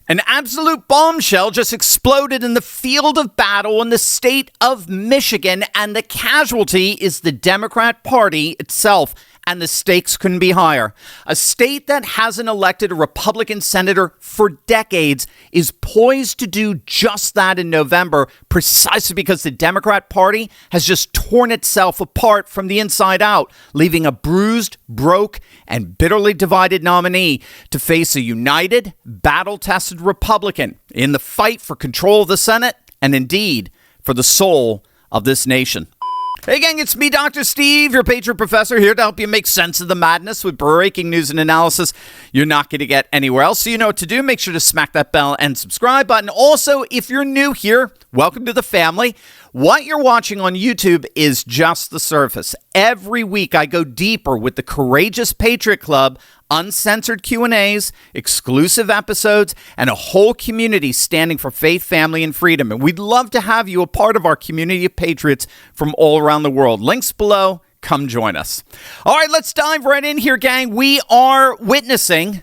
An absolute bombshell just exploded in the field of battle in the state of Michigan, and the casualty is the Democrat Party itself, and the stakes couldn't be higher. A state that hasn't elected a Republican senator for decades is poised to do just that in November, precisely because the Democrat Party has just torn itself apart from the inside out, leaving a bruised, broke, and bitterly divided nominee to face a united, battle-tested Republican in the fight for control of the Senate and indeed for the soul of this nation. Hey gang, it's me, Dr. Steve, your Patriot Professor, here to help you make sense of the madness with breaking news and analysis you're not going to get anywhere else. So you know what to do. Make sure to smack that bell and subscribe button. Also, if you're new here, welcome to the family. What you're watching on YouTube is just the surface. Every week I go deeper with the Courageous Patriot Club, uncensored Q&As, exclusive episodes, and a whole community standing for faith, family, and freedom. And we'd love to have you a part of our community of patriots from all around the world. Links below. Come join us. All right, let's dive right in here, gang. We are witnessing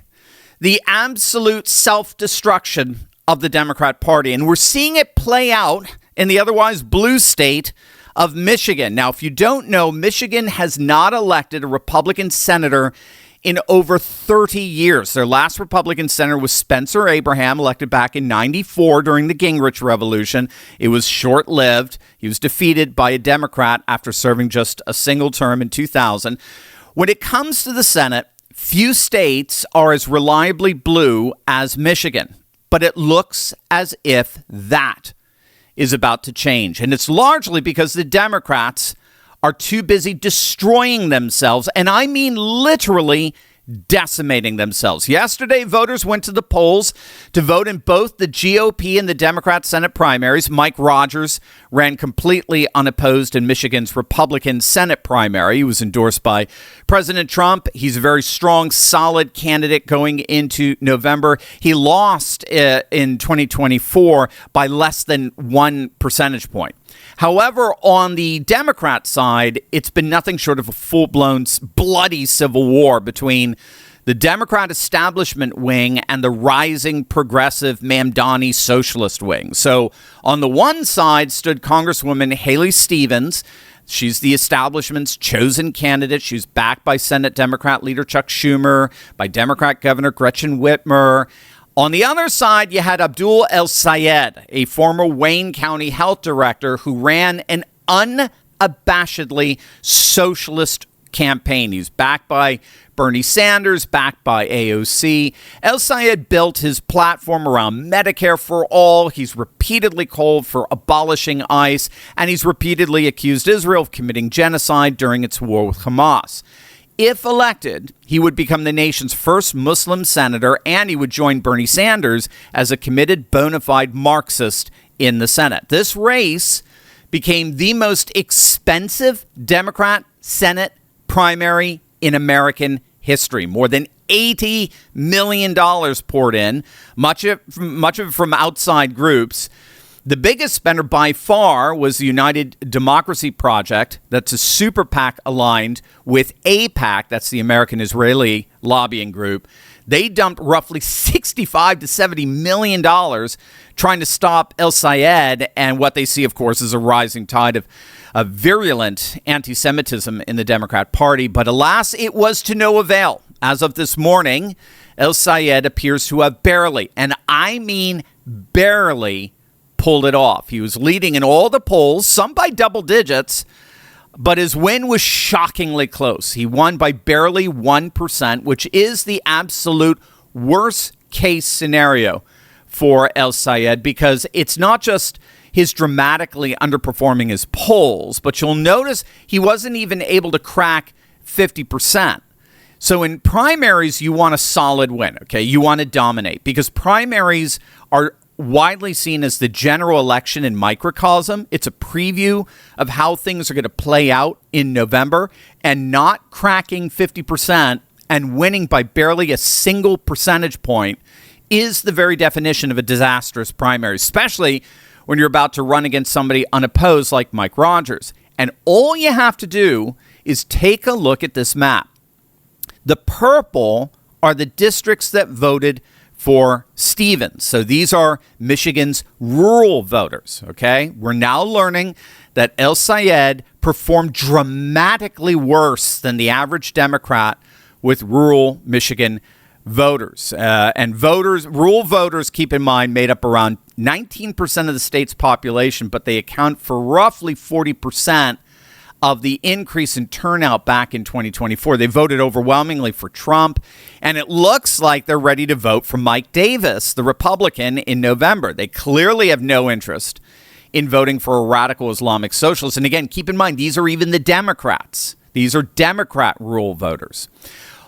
the absolute self-destruction of the Democrat Party, and we're seeing it play out in the otherwise blue state of Michigan. Now, if you don't know, Michigan has not elected a Republican senator in over 30 years. Their last Republican senator was Spencer Abraham, elected back in 94 during the Gingrich Revolution. It was short-lived. He was defeated by a Democrat after serving just a single term in 2000. When it comes to the Senate, few states are as reliably blue as Michigan, but it looks as if that is about to change. And it's largely because the Democrats are too busy destroying themselves, and I mean literally decimating themselves. Yesterday, voters went to the polls to vote in both the GOP and the Democrat Senate primaries. Mike Rogers ran completely unopposed in Michigan's Republican Senate primary. He was endorsed by President Trump. He's a very strong, solid candidate going into November. He lost in 2024 by less than 1 percentage point. However, on the Democrat side, it's been nothing short of a full-blown bloody civil war between the Democrat establishment wing and the rising progressive Mamdani socialist wing. So on the one side stood Congresswoman Haley Stevens. She's the establishment's chosen candidate. She's backed by Senate Democrat leader Chuck Schumer, by Democrat Governor Gretchen Whitmer. On the other side, you had Abdul El-Sayed, a former Wayne County health director who ran an unabashedly socialist campaign. He's backed by Bernie Sanders, backed by AOC. El-Sayed built his platform around Medicare for all. He's repeatedly called for abolishing ICE, and he's repeatedly accused Israel of committing genocide during its war with Hamas. If elected, he would become the nation's first Muslim senator, and he would join Bernie Sanders as a committed, bona fide Marxist in the Senate. This race became the most expensive Democrat Senate primary in American history. More than $80 million poured in, much of it from outside groups. The biggest spender by far was the United Democracy Project. That's a super PAC aligned with AIPAC. That's the American Israeli lobbying group. They dumped roughly $65 to $70 million trying to stop El-Sayed, and what they see, of course, is a rising tide of virulent anti-Semitism in the Democrat Party. But alas, it was to no avail. As of this morning, El-Sayed appears to have barely, and I mean barely, pulled it off. He was leading in all the polls, some by double digits, but his win was shockingly close. He won by barely 1%, which is the absolute worst case scenario for El-Sayed, because it's not just his dramatically underperforming his polls, but you'll notice he wasn't even able to crack 50%. So in primaries, you want a solid win, okay? You want to dominate, because primaries are widely seen as the general election in microcosm. It's a preview of how things are going to play out in November, and not cracking 50% and winning by barely a single percentage point is the very definition of a disastrous primary, especially when you're about to run against somebody unopposed like Mike Rogers. And all you have to do is take a look at this map. The purple are the districts that voted for Stevens. So these are Michigan's rural voters, okay? We're now learning that El-Sayed performed dramatically worse than the average Democrat with rural Michigan voters. Rural voters, keep in mind, made up around 19% of the state's population, but they account for roughly 40% of the increase in turnout back in 2024. They voted overwhelmingly for Trump, and it looks like they're ready to vote for Mike Davis, the Republican, in November. They clearly have no interest in voting for a radical Islamic socialist. And again, keep in mind, these are even the Democrats. These are Democrat rural voters.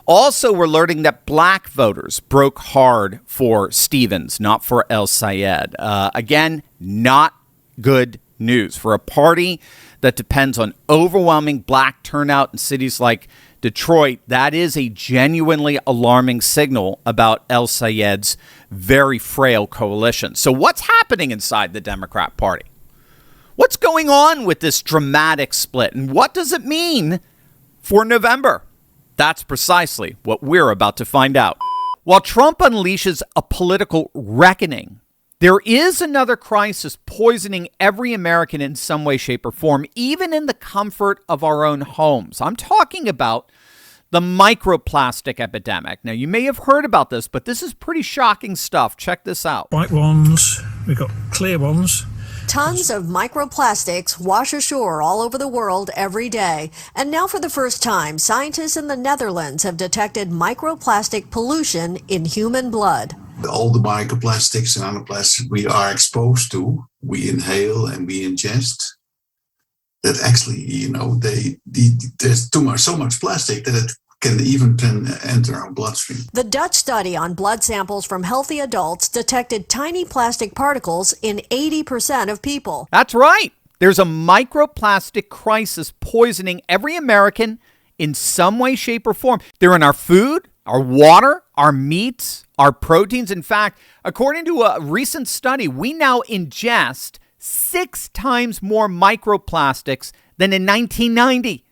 Also, we're learning that black voters broke hard for Stevens, not for El-Sayed. Again, not good news for a party that depends on overwhelming black turnout in cities like Detroit. That is a genuinely alarming signal about El-Sayed's very frail coalition. So what's happening inside the Democrat Party? What's going on with this dramatic split, and what does it mean for November? That's precisely what we're about to find out. While Trump unleashes a political reckoning, there is another crisis poisoning every American in some way, shape, or form, even in the comfort of our own homes. I'm talking about the microplastic epidemic. Now, you may have heard about this, but this is pretty shocking stuff. Check this out. White ones, we've got clear ones. Tons of microplastics wash ashore all over the world every day. And now for the first time, scientists in the Netherlands have detected microplastic pollution in human blood. All the microplastics and nanoplastics we are exposed to, we inhale and we ingest, that actually, there's so much plastic that it can even enter our bloodstream. The Dutch study on blood samples from healthy adults detected tiny plastic particles in 80% of people. That's right. There's a microplastic crisis poisoning every American in some way, shape, or form. They're in our food, our water, our meats, our proteins. In fact, according to a recent study, we now ingest 6 times more microplastics than in 1990.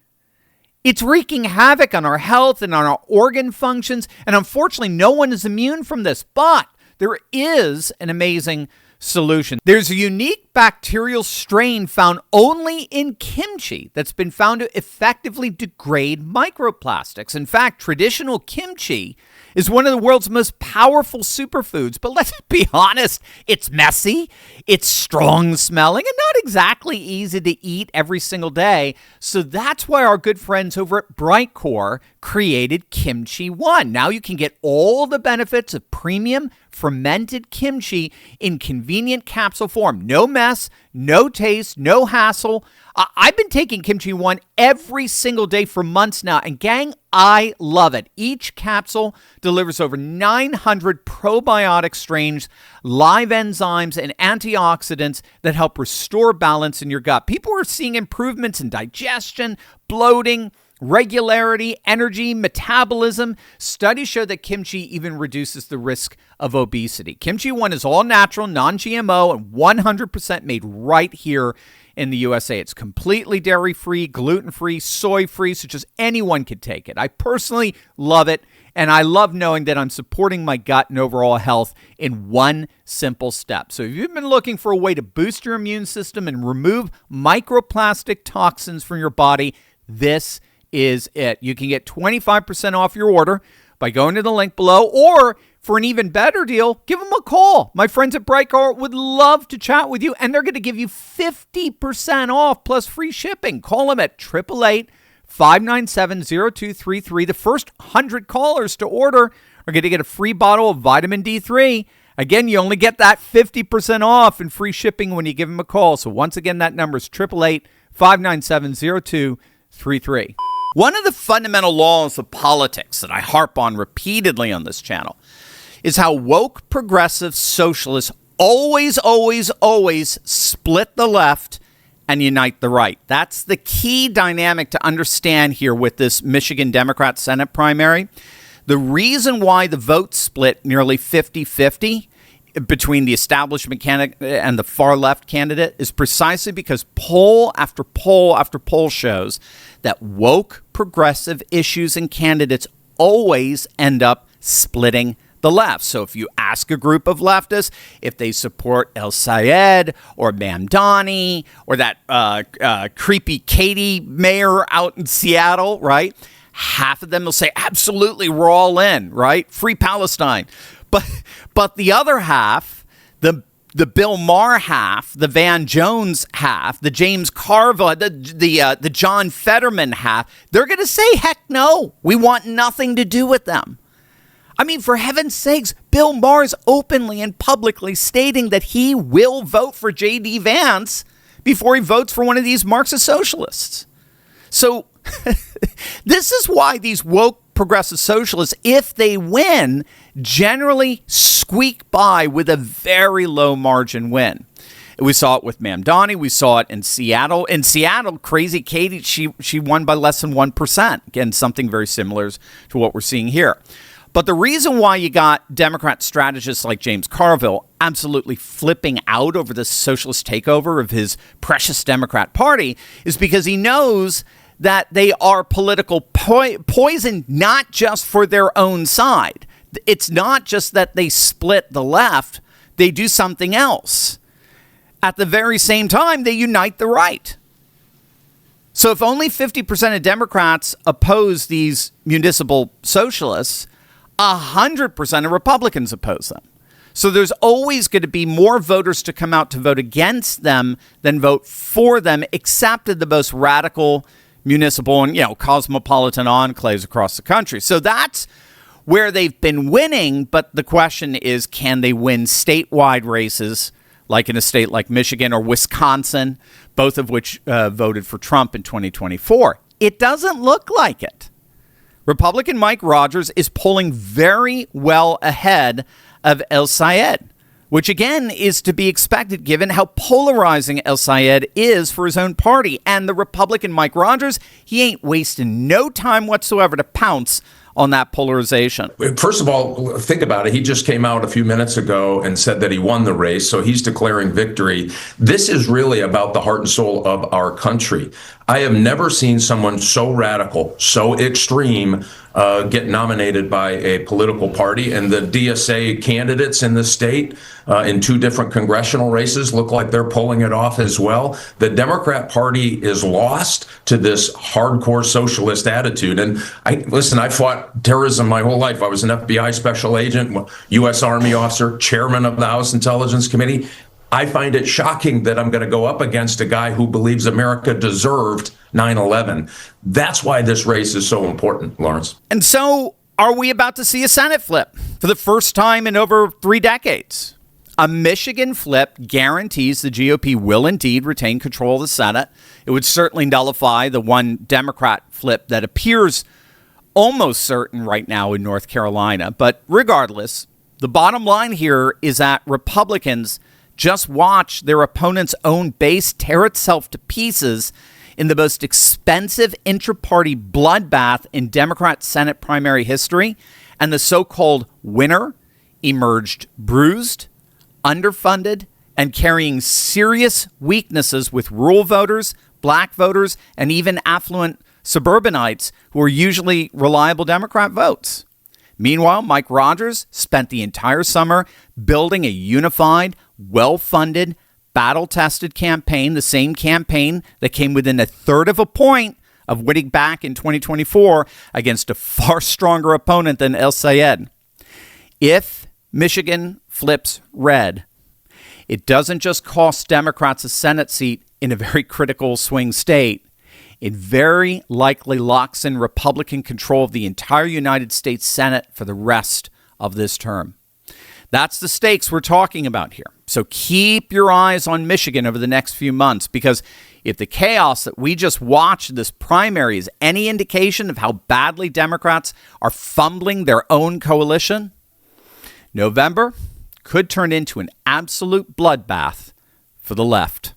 It's wreaking havoc on our health and on our organ functions. And unfortunately, no one is immune from this. But there is an amazing solution. There's a unique bacterial strain found only in kimchi that's been found to effectively degrade microplastics. In fact, traditional kimchi is one of the world's most powerful superfoods. But let's be honest, it's messy, it's strong smelling, and not exactly easy to eat every single day. So that's why our good friends over at Brightcore created Kimchi One. Now you can get all the benefits of premium fermented kimchi in convenient capsule form. No mess, no taste, no hassle. I've been taking Kimchi One every single day for months now, and gang, I love it. Each capsule delivers over 900 probiotic strains, live enzymes, and antioxidants that help restore balance in your gut. People are seeing improvements in digestion, bloating, regularity, energy, metabolism. Studies show that kimchi even reduces the risk of obesity. Kimchi One is all natural, non-GMO, and 100% made right here in the USA. It's completely dairy-free, gluten-free, soy-free, so just anyone could take it. I personally love it, and I love knowing that I'm supporting my gut and overall health in one simple step. So if you've been looking for a way to boost your immune system and remove microplastic toxins from your body, this is it. You can get 25% off your order by going to the link below, or for an even better deal, give them a call. My friends at Brightcore would love to chat with you, and they're going to give you 50% off plus free shipping. Call them at 888-597-0233. The first 100 callers to order are going to get a free bottle of vitamin D3. Again, you only get that 50% off and free shipping when you give them a call. So once again, that number is 888-597-0233. One of the fundamental laws of politics that I harp on repeatedly on this channel is how woke progressive socialists always split the left and unite the right. That's the key dynamic to understand here with this Michigan Democrat Senate primary. The reason why the vote split nearly 50-50 between the establishment candidate and the far left candidate is precisely because poll after poll after poll shows that woke progressive issues and candidates always end up splitting the left. So if you ask a group of leftists if they support El-Sayed or Mamdani or that creepy Katie mayor out in Seattle, right? Half of them will say, absolutely, we're all in, right? Free Palestine. But the other half, the Bill Maher half, the Van Jones half, the James Carville, the John Fetterman half, they're going to say, heck no, we want nothing to do with them. I mean, for heaven's sakes, Bill Maher's openly and publicly stating that he will vote for J.D. Vance before he votes for one of these Marxist socialists. So this is why these woke progressive socialists, if they win, generally squeak by with a very low margin win. We saw it with Mamdani. We saw it in Seattle. In Seattle, Crazy Katie, she won by less than 1%. Again, something very similar to what we're seeing here. But the reason why you got Democrat strategists like James Carville absolutely flipping out over the socialist takeover of his precious Democrat Party is because he knows that they are political poison, not just for their own side. It's not just that they split the left, they do something else. At the very same time, they unite the right. So if only 50% of Democrats oppose these municipal socialists, 100% of Republicans oppose them. So there's always going to be more voters to come out to vote against them than vote for them, except in the most radical municipal and, cosmopolitan enclaves across the country. So that's where they've been winning. But the question is, can they win statewide races like in a state like Michigan or Wisconsin, both of which voted for Trump in 2024? It doesn't look like it. Republican Mike Rogers is pulling very well ahead of El-Sayed, which again is to be expected given how polarizing El-Sayed is for his own party. And the Republican Mike Rogers, he ain't wasting no time whatsoever to pounce on that polarization. First of all, think about it. He just came out a few minutes ago and said that he won the race, so he's declaring victory. This is really about the heart and soul of our country. I have never seen someone so radical, so extreme, get nominated by a political party. And the DSA candidates in the state in two different congressional races look like they're pulling it off as well. The Democrat Party is lost to this hardcore socialist attitude. And I fought terrorism my whole life. I was an FBI special agent, U.S. Army officer, chairman of the House Intelligence Committee. I find it shocking that I'm going to go up against a guy who believes America deserved 9/11. That's why this race is so important, Lawrence. And so are we about to see a Senate flip for the first time in over 3 decades? A Michigan flip guarantees the GOP will indeed retain control of the Senate. It would certainly nullify the one Democrat flip that appears almost certain right now in North Carolina. But regardless, the bottom line here is that Republicans just watch their opponent's own base tear itself to pieces in the most expensive intra-party bloodbath in Democrat Senate primary history, and the so-called winner emerged bruised, underfunded, and carrying serious weaknesses with rural voters, black voters, and even affluent suburbanites who are usually reliable Democrat votes. Meanwhile, Mike Rogers spent the entire summer building a unified, well-funded, battle-tested campaign, the same campaign that came within a third of a point of winning back in 2024 against a far stronger opponent than El-Sayed. If Michigan flips red, it doesn't just cost Democrats a Senate seat in a very critical swing state. It very likely locks in Republican control of the entire United States Senate for the rest of this term. That's the stakes we're talking about here. So keep your eyes on Michigan over the next few months, because if the chaos that we just watched this primary is any indication of how badly Democrats are fumbling their own coalition, November could turn into an absolute bloodbath for the left.